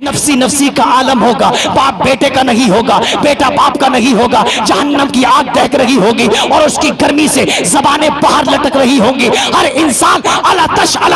नफसी नफसी का आलम होगा, बाप बेटे का नहीं होगा, बेटा बाप का नहीं होगा। जहन्नम की आग दहक रही होगी और उसकी गर्मी से ज़बानें बाहर लटक रही होंगी। हर इंसान अला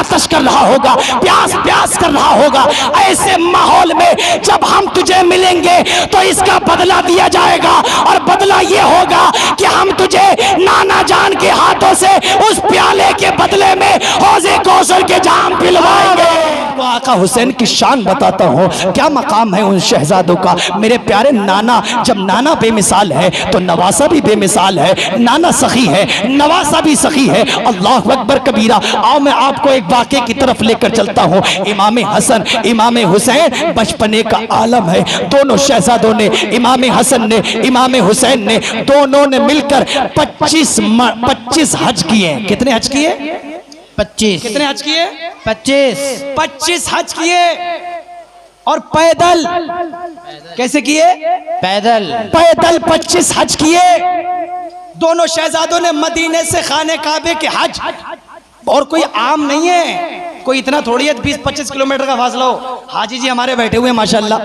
तश कर रहा होगा, प्यास प्यास कर रहा होगा। ऐसे माहौल में जब हम तुझे मिलेंगे तो इसका बदला दिया जाएगा और बदला ये होगा कि हम तुझे नाना जान के हाथों से उस प्याले के बदले में हौज़े कौसर के जाम पिलवाएंगे। तो आका हुसैन की शान बताता हूँ, क्या मकाम है उन शहजादों का। मेरे प्यारे नाना, जब नाना बेमिसाल है तो नवासा भी बेमिसाल है। नाना सखी है, नवासा भी सखी है। अल्लाह अकबर कबीरा। आओ मैं आपको एक वाक़े की तरफ लेकर चलता हूँ। इमाम हसन, इमाम हुसैन बचपने का आलम है। दोनों शहजादों ने, इमाम हसन ने, इमाम हुसैन ने, दोनों ने मिलकर 25 हज किए। कितने हज किए? 25। कितने हज किए? 25 हज किए। और पैदल कैसे किए? पैदल 25 हज किए। दोनों शहजादों ने मदीने से खाने काबे के हज। और कोई आम नहीं है, कोई इतना थोड़ी है 20-25 किलोमीटर का फासला हो। हाजी जी हमारे बैठे हुए माशाल्लाह,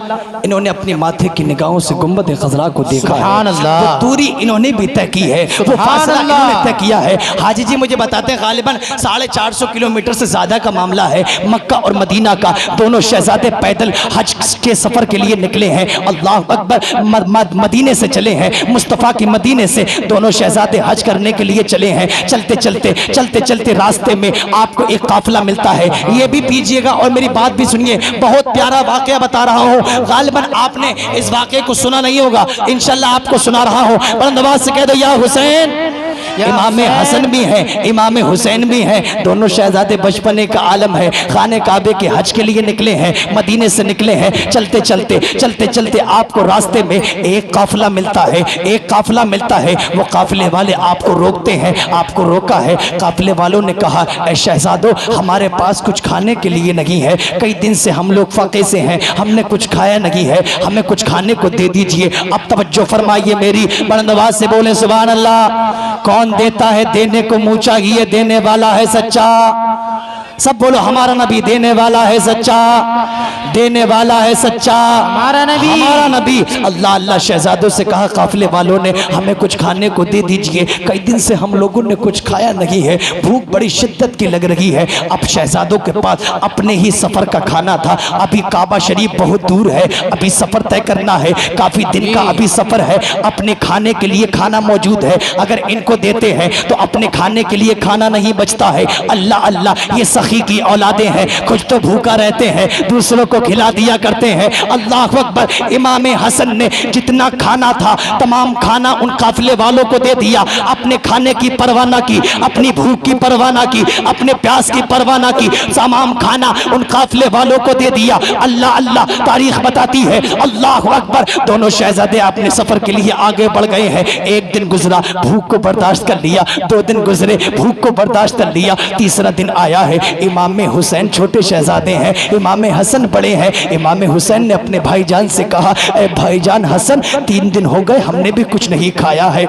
इन्होंने अपनी माथे की निगाहों से गुंबद खजरा को देखा है। वो दूरी इन्होंने भी तय की है, वो फासला इन्होंने तय किया है। हाजी जी मुझे बताते हैं गालिबन 450 किलोमीटर से ज्यादा का मामला है मक्का और मदीना का। दोनों शहजादे पैदल हज के सफर के लिए निकले हैं। अल्लाह अकबर, मदीने से चले हैं, मुस्तफ़ा की मदीने से दोनों शहजादे हज करने के लिए चले हैं। चलते चलते चलते चलते रास्ते में आपको एक काफिला मिलता है। ये भी पीजिएगा और मेरी बात भी सुनिए। बहुत प्यारा वाकया बता रहा हूँ। गालिबन आपने इस वाकये को सुना नहीं होगा, इंशाल्लाह आपको सुना रहा हूँ। बुलंद आवाज़ से कह दो या हुसैन। इमाम हसन भी हैं, इमाम हुसैन भी हैं। दोनों शहजादे बचपने का आलम है। खाने काबे के हज के लिए निकले हैं, मदीने से निकले हैं। चलते चलते चलते चलते आपको रास्ते में एक काफिला मिलता है, एक काफिला मिलता है। वो काफिले वाले आपको रोकते हैं। आपको रोका है, काफिले वालों ने कहा ऐ शहजादो, हमारे पास कुछ खाने के लिए नहीं है। कई दिन से हम लोग फाके से हैं, हमने कुछ खाया नहीं है, हमें कुछ खाने को दे दीजिए। अब तवज्जो फरमाइए मेरी, बुलंद आवाज़ से बोले सुभान अल्लाह। कौन देता है? देने को मुँह चाहिए, देने वाला है सच्चा। सब बोलो हमारा नबी देने वाला है सच्चा, देने वाला है सच्चा हमारा नबी, हमारा नबी। अल्लाह अल्लाह शहजादों से कहा काफिले वालों ने हमें कुछ खाने को दे दीजिए, कई दिन से हम लोगों ने कुछ खाया नहीं है, भूख बड़ी शिद्दत की लग रही है। अब शहजादों के पास अपने ही सफ़र का खाना था। अभी काबा शरीफ बहुत दूर है, अभी सफ़र तय करना है, काफ़ी दिन का अभी सफ़र है। अपने खाने के लिए खाना मौजूद है, अगर इनको देते हैं तो अपने खाने के लिए खाना नहीं बचता है। अल्लाह अल्लाह, ये सखी की औलादे हैं, कुछ तो भूखा रहते हैं, दूसरों को खिला दिया करते हैं। अल्लाह अकबर। इमाम हसन ने जितना खाना था तमाम खाना उन काफिले वालों को दे दिया। अपने खाने की परवाह ना की, अपनी भूख की परवाह ना की, अपने प्यास की परवाह ना की, तमाम खाना उन काफिले वालों को दे दिया। अल्लाह अल्लाह, तारीख बताती है। अल्लाह अकबर। दोनों शहजादे अपने सफर के लिए आगे बढ़ गए हैं। एक दिन गुजरा, भूख को बर्दाश्त कर लिया। 2 दिन गुजरे, भूख को बर्दाश्त कर लिया। तीसरा दिन आया है। इमाम हुसैन छोटे शहजादे हैं, इमाम हसन बड़े हैं। इमाम हुसैन ने अपने भाईजान से कहा ए भाईजान हसन, 3 दिन हो गए हमने भी कुछ नहीं खाया है,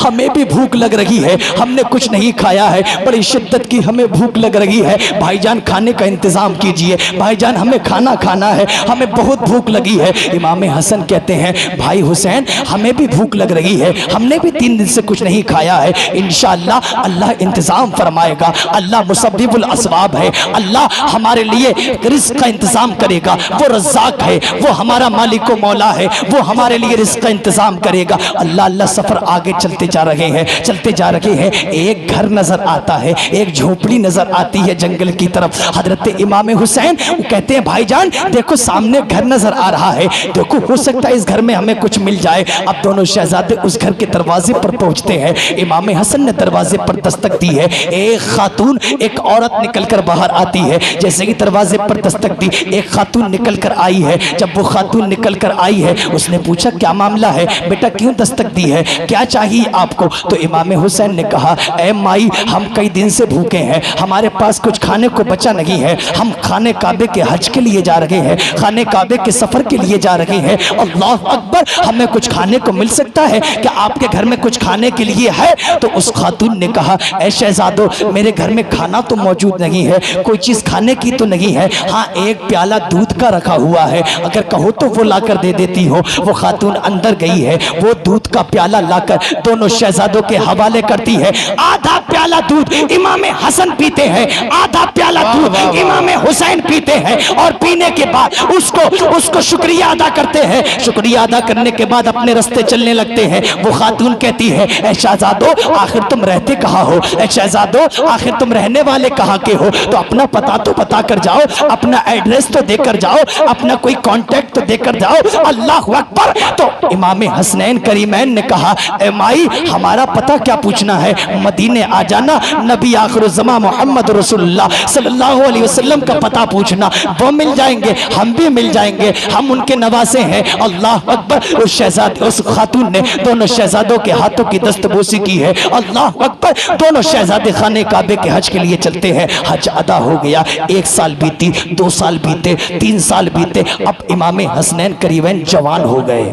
हमें भी भूख लग रही है, हमने कुछ नहीं खाया है, बड़ी शिद्दत की हमें भूख लग रही है। भाईजान खाने का इंतज़ाम कीजिए, भाईजान हमें खाना खाना है, हमें बहुत भूख लगी है। इमाम हसन कहते हैं भाई हुसैन हमें भी भूख लग रही है, हमने भी 3 दिन से कुछ नहीं खाया है। इंशाअल्लाह अल्लाह इंतज़ाम फरमाएगा। अल्लाह मुसब्बिबुल असबाब है, अल्लाह हमारे लिए रिज़्क़ का इंतज़ाम करेगा। वो रज़्ज़ाक़ है, वो हमारा मालिक व मौला है, वो हमारे लिए रिज़्क़ का इंतज़ाम करेगा। अल्लाह अल्लाह सफ़र आगे चलते जा रहे हैं, चलते जा रहे हैं। एक घर नजर आता है, एक झोपड़ी नजर आती है जंगल की तरफ। हजरत इमाम हुसैन कहते हैं भाईजान देखो सामने घर नजर आ रहा है, देखो हो सकता है इस घर में हमें कुछ मिल जाए। अब दोनों शहजादे उस घर के दरवाजे पर पहुंचते हैं। इमाम हसन ने दरवाजे पर दस्तक दी है। एक खातून, एक औरत निकल कर बाहर आती है। जैसे ही दरवाजे पर दस्तक दी, एक खातून निकल कर आई है। जब वो खातून निकल कर आई है, उसने पूछा क्या मामला है बेटा, क्यों दस्तक दी है, क्या चाहिए आपको? तो इमाम हुसैन ने कहा, ए माई, हम कई दिन से भूखे हैं, हमारे पास कुछ खाने को बचा नहीं है, हम खाने काबे के हज के लिए जा रहे हैं, खाने काबे के सफर के लिए जा रहे हैं। अल्लाह अकबर, हमें कुछ खाने को मिल सकता है क्या? आपके घर में कुछ खाने के लिए है? तो उस खातून ने कहा, ऐ शहजादो, मेरे घर में खाना तो मौजूद नहीं है, कोई चीज खाने की तो नहीं है, हाँ एक प्याला दूध का रखा हुआ है, अगर कहो तो वो लाकर दे देती हो। वो खातून अंदर गई है, वो दूध का प्याला लाकर दोनों शहजादों के हवाले करती है। आधा प्याला दूध इमाम हसन पीते हैं, आधा प्याला दूध इमाम हुसैन पीते हैं, और पीने के बाद उसको शुक्रिया अदा करते हैं। शुक्रिया अदा करने के बाद अपने रास्ते चलने लगते हैं। वो खातून कहती है, ऐ शहजादो, आखिर तुम रहते कहाँ हो? ऐ शहजादो, आखिर तुम रहने वाले कहाँ के हो? तो अपना पता तो बता कर जाओ, अपना एड्रेस तो देकर जाओ, अपना कोई कांटेक्ट तो देकर जाओ। अल्लाह अकबर। तो इमाम हसनैन करीमैन ने कहा, ए माई, हमारा पता क्या पूछना है, मदीने आ जाना, नबी आखिरुज़्ज़मा मोहम्मद रसूलुल्लाह सल्लल्लाहु अलैहि वसल्लम का पता पूछना, वो मिल जाएंगे, हम भी मिल जाएंगे, हम उनके नवासे हैं। अल्लाह अकबर। उस शहजादे, उस खातून ने दोनों शहजादों के हाथों की दस्तबोसी की है। अल्लाह अकबर। दोनों शहजादे खाने काबे के हज के लिए चलते हैं। हज अदा हो गया, 1 साल बीती, 2 साल बीते, 3 साल बीते, अब इमाम हसनैन करीमैन जवान हो गए।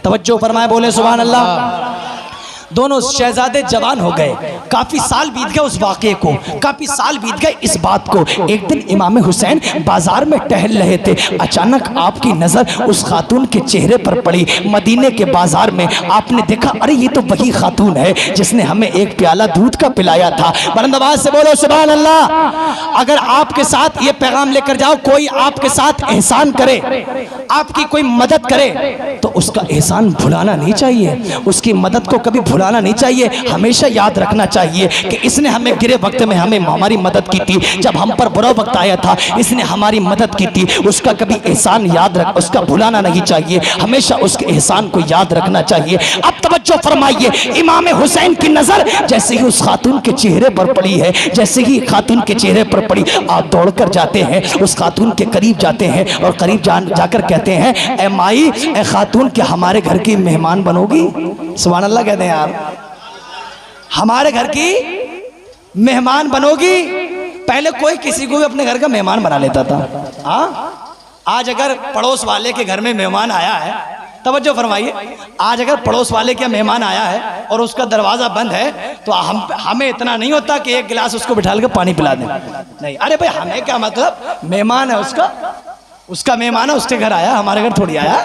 तवज्जो फरमाए, बोले सुभान अल्लाह। दोनों शहजादे जवान हो गए, काफी साल बीत गए उस वाक़े को, काफी साल बीत गए इस बात को। एक दिन इमाम हुसैन बाजार में टहल रहे थे, अचानक आपकी नजर उस खातून के चेहरे पर पड़ी। मदीने के बाजार में आपने देखा, अरे ये तो वही खातून है जिसने हमें एक प्याला दूध का पिलाया था। बुलंद आवाज से बोलो सुभान अल्लाह। अगर आपके साथ ये पैगाम लेकर जाओ, कोई आपके साथ एहसान करे, आपकी कोई मदद करे, तो उसका एहसान भुलाना नहीं चाहिए, उसकी मदद को कभी भुलाना नहीं चाहिए। हमेशा याद रखना चाहिए कि इसने हमें गिरे वक्त में हमारी मदद की थी, जब हम पर बुरा वक्त आया था इसने हमारी मदद की थी, उसका कभी एहसान याद रख, उसका भुलाना नहीं चाहिए, हमेशा उसके एहसान को याद रखना चाहिए। अब तवज्जो फरमाइए, इमाम हुसैन की नजर जैसे ही उस खातून के चेहरे पर पड़ी है, जैसे ही खातून के चेहरे पर पड़ी, आप दौड़कर जाते हैं, उस खातून के करीब जाते हैं और करीब जाकर कहते हैं, ए माई, ए खातून, क्या हमारे घर की मेहमान बनोगी? सुभान अल्लाह कहते हैं यार, हमारे घर की मेहमान बनोगी? पहले कोई किसी को भी अपने घर का मेहमान बना लेता था। आज अगर पड़ोस वाले के घर में मेहमान आया है, तवज्जो फरमाइए, आज अगर पड़ोस वाले के मेहमान आया है और उसका दरवाजा बंद है, तो हमें इतना नहीं होता कि एक गिलास उसको बिठा के पानी पिला दें। नहीं, अरे भाई, हमें क्या मतलब, मेहमान है उसका मेहमान है, उसके घर आया, हमारे घर थोड़ी आया।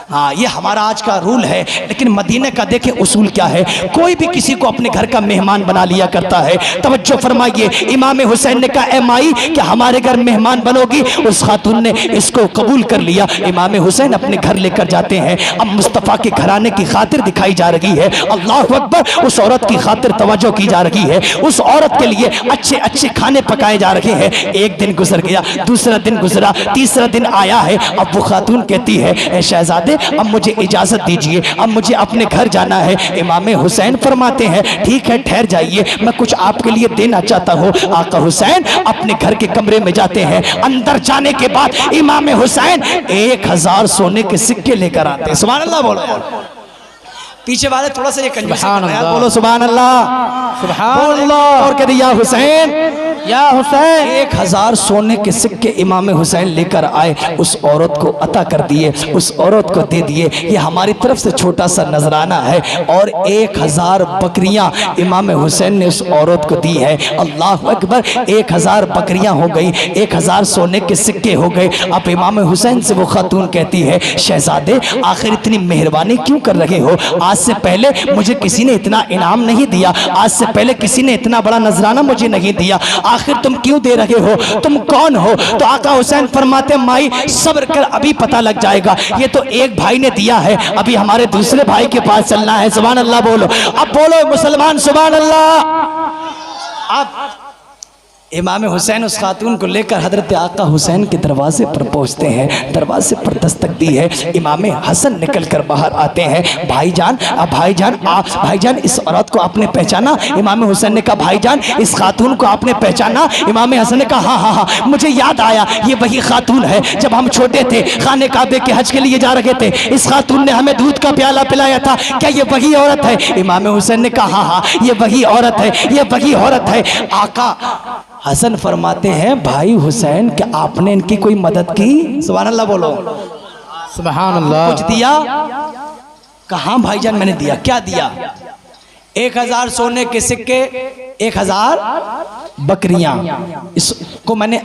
हाँ, ये हमारा आज का रूल है, लेकिन मदीने का देखें उसूल क्या है। कोई भी किसी को अपने घर का मेहमान बना लिया करता है। तवज्जो फरमाइए, इमाम हुसैन ने कहा, ए माई, क्या हमारे घर मेहमान बनोगी? उस खातून ने इसको कबूल कर लिया। इमाम हुसैन अपने घर लेकर जाते हैं। अब मुस्तफ़ा के घराने की खातिर दिखाई जा रही है। अल्लाह अकबर। उस औरत की खातिर तवज्जो की जा रही है, उस औरत के लिए अच्छे अच्छे खाने पकाए जा रहे हैं। एक दिन गुजर गया, दूसरा दिन गुजरा, तीसरा दिन आया है। अब वो खातून कहती है, ए शहजादे, अब मुझे इजाजत दीजिए, अब मुझे अपने घर जाना है। इमाम हुसैन फरमाते हैं, ठीक है, ठहर जाइए, मैं कुछ आपके लिए देना चाहता हूँ। आका हुसैन अपने घर के कमरे में जाते हैं। अंदर जाने के बाद इमाम हुसैन 1000 सोने के सिक्के लेकर आते हैं। सुभान अल्लाह बोलो। पीछे वाले थोड़ा सा ये कंजूसी बोलो, सुभान अल्लाह, सुभान अल्लाह। और कहते, या हुसैन, या हुसैन। 1000 सोने के सिक्के इमाम हुसैन लेकर आए, उस औरत को अता कर दिए, उस औरत को दे दिए। ये हमारी तरफ से छोटा सा नजराना है। और 1000 बकरियां इमाम हुसैन ने उस औरत को दी है। अल्लाह अकबर। 1000 बकरियां हो गई, 1000 सोने के सिक्के हो गए। अब इमाम हुसैन से वो खातून कहती है, शहजादे, आखिर इतनी मेहरबानी क्यों कर रहे हो? आज से पहले मुझे किसी ने इतना इनाम नहीं दिया, आज से पहले किसी ने इतना बड़ा नजराना मुझे नहीं दिया, आखिर तुम क्यों दे रहे हो? तुम कौन हो? तो आका हुसैन फरमाते, माई सब्र कर, अभी पता लग जाएगा। ये तो एक भाई ने दिया है, अभी हमारे दूसरे भाई के पास चलना है। सुभान अल्लाह बोलो। अब बोलो मुसलमान, सुभान अल्लाह। अब इमाम हुसैन उस खातून को लेकर हजरत आका हुसैन के दरवाजे पर पहुंचते हैं। दरवाजे पर दस्तक दी है, इमाम हसन निकल कर बाहर आते हैं। भाईजान भाईजान इस औरत को आपने पहचाना? इमाम हुसैन ने कहा भाईजान इस खातून को आपने पहचाना? इमाम हसन ने कहा हाँ हाँ हाँ मुझे याद आया, ये वही खातून है जब हम छोटे थे खाने काबे के हज के लिए जा रहे थे, इस खातून ने हमें दूध का प्याला पिलाया था, क्या ये वही औरत है? इमाम हुसैन ने कहा हाँ हाँ ये वही औरत है, ये वही औरत है। आका हसन फरमाते हैं भाई हुसैन क्या आपने इनकी कोई मदद की? सुभान अल्लाह बोलो, सुभान अल्लाह। कुछ दिया? कहाँ भाईजान मैंने दिया। क्या दिया? 1000 सोने के सिक्के, 1000 बकरियां इसको मैंने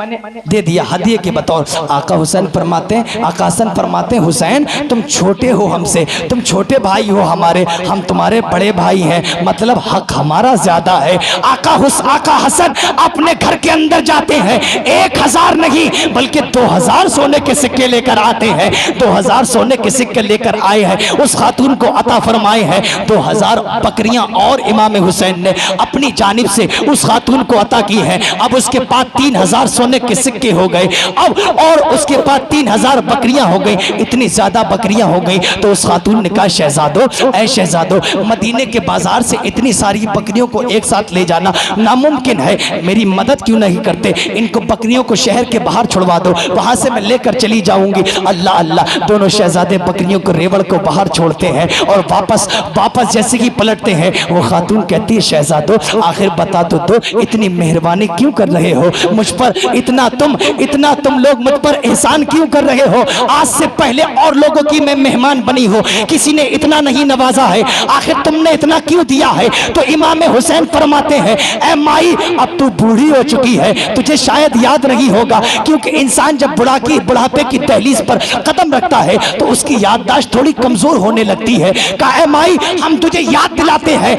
दे दिया हदिये के बतौर। आका हुसैन फरमाते हैं, आका हसन फरमाते हैं हुसैन तुम छोटे हो हमसे, तुम छोटे भाई हो हमारे, हम तुम्हारे बड़े भाई हैं, मतलब हक हमारा ज्यादा है। आका हसन अपने घर के अंदर जाते हैं, 1000 नहीं बल्कि 2000 सोने के सिक्के लेकर आते हैं। 2000 सोने के सिक्के लेकर आए हैं, उस खातून को अता फरमाए हैं 2000 बकरियां और इमाम हुसैन ने अपनी जानिब से उस खातून को अता की है। अब उसके पास 3000 सोने के सिक्के हो गए, अब और उसके पास 3000 बकरियां हो गई। इतनी ज्यादा बकरियां हो गई तो उस खातून ने कहा शहजादो ऐ शहजादो मदीने के बाजार से इतनी सारी बकरियों को एक साथ ले जाना नामुमकिन है, मेरी मदद क्यों नहीं करते? इनको बकरियों को शहर के बाहर छुड़वा दो, वहां से मैं लेकर चली जाऊंगी। अल्लाह अल्लाह दोनों शहजादे बकरियों को रेवड़ को बाहर छोड़ते हैं और वापस जैसे ही पलटते हैं वो खातून कहती है शहजादो आखिर बता तो दो इतनी मेहरबानी क्यों कर रहे हो मुझ पर, इतना तुम लोग मुझ पर एहसान क्यों कर रहे हो? आज से पहले और लोगों की मैं मेहमान बनी हो, किसी ने इतना नहीं नवाजा है, आखिर तुमने इतना क्यों दिया है? तो इमाम हुसैन फरमाते हैं ऐ माई अब तू बूढ़ी हो चुकी है, तुझे शायद याद नहीं होगा क्योंकि इंसान जब बुढ़ापे की दहलीज पर कदम रखता है तो उसकी याददाश्त थोड़ी कमजोर होने लगती है। कहा ऐ माई हम तुझे याद दिलाते हैं,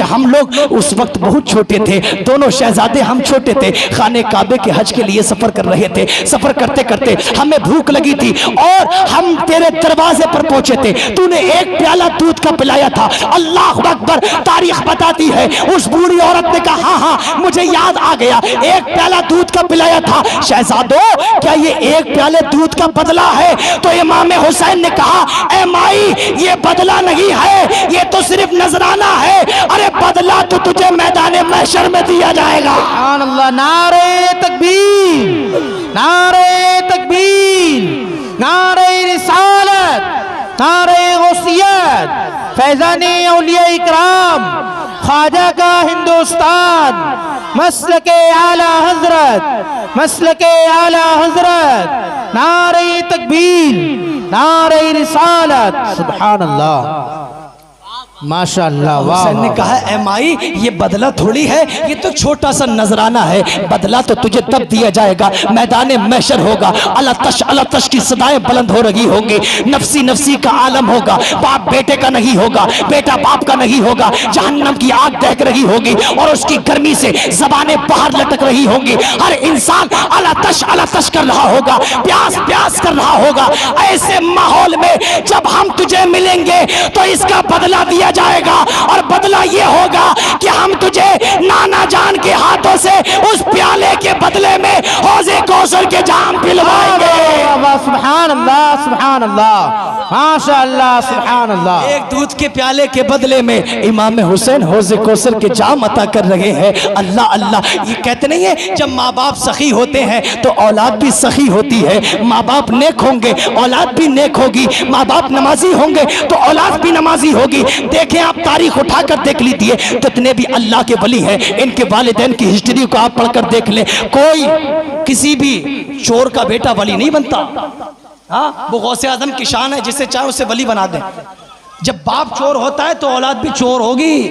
हम लोग उस वक्त बहुत छोटे थे, दोनों शहजादे हम छोटे थे, खाने काबे के हज के लिए सफर कर रहे थे। सफर करते करते हमें भूख लगी थी और हम तेरे दरवाजे पर पहुंचे थे, तूने एक प्याला दूध का पिलाया था। अल्लाह अकबर, तारीख बताती है उस बूढ़ी औरत ने कहा हाँ हाँ मुझे याद आ गया, एक प्याला दूध का पिलाया था। शहजादो क्या ये एक प्याले दूध का बदला है? तो इमाम हुसैन ने कहा ऐ माई ये बदला नहीं है, ये तो सिर्फ नजराना है, अरे बदला तो तुझे मैदान महशर में दिया जाएगा। सुभान अल्लाह। नारे तकबीर, नारे तकबीर, नारे रिसालत, नारे गौसियत, फैज़ाने औलिया इकराम, ख्वाजा का हिंदुस्तान, मसलके आला हजरत, मसलके आला हजरत, नारे तकबीर, नारे रिसालत। सुभान अल्लाह, माशाअल्लाह। हुसैन ने कहा ऐ माई ये बदला थोड़ी है, ये तो छोटा सा नजराना है, बदला तो तुझे तब दिया जाएगा मैदान महशर होगा। अल्लाह तश की सदाएं बुलंद हो रही होंगी, नफसी नफसी का आलम होगा, बाप बेटे का नहीं होगा, बेटा बाप का नहीं होगा, जहन्नम की आग दहक रही होगी और उसकी गर्मी से जबानें बाहर लटक रही होंगी, हर इंसान अल्लाह तश कर रहा होगा, प्यास कर रहा होगा। ऐसे माहौल में जब हम तुझे मिलेंगे तो इसका बदला दिया जाएगा और बदला ये होगा कि हम तुझे नाना जान के हाथों से उस प्याले के बदले में हौज़े कौसर के जाम पिलवाएंगे। सुभान अल्लाह, सुभान अल्लाह, माशाअल्लाह, सुभान अल्लाह। एक दूध के प्याले के बदले में इमाम हुसैन हौज़े कौसर के जाम अता कर रहे हैं। अल्लाह अल्लाह, ये कहते नहीं है जब माँ बाप सखी होते हैं तो औलाद भी सखी होती है, माँ बाप नेक होंगे औलाद भी नेक होगी, माँ बाप नमाजी होंगे तो औलाद भी नमाजी होगी। देखें आप तारीख उठाकर देख लीजिए, जितने भी अल्लाह के वली हैं इनके वालिदैन की हिस्ट्री को आप पढ़कर देख लें, कोई किसी भी चोर का बेटा वली नहीं बनता। हाँ वो गौसे आजम की शान है, जिसे चाहे उसे वली बना दें। जब बाप चोर होता है तो औलाद भी चोर होगी।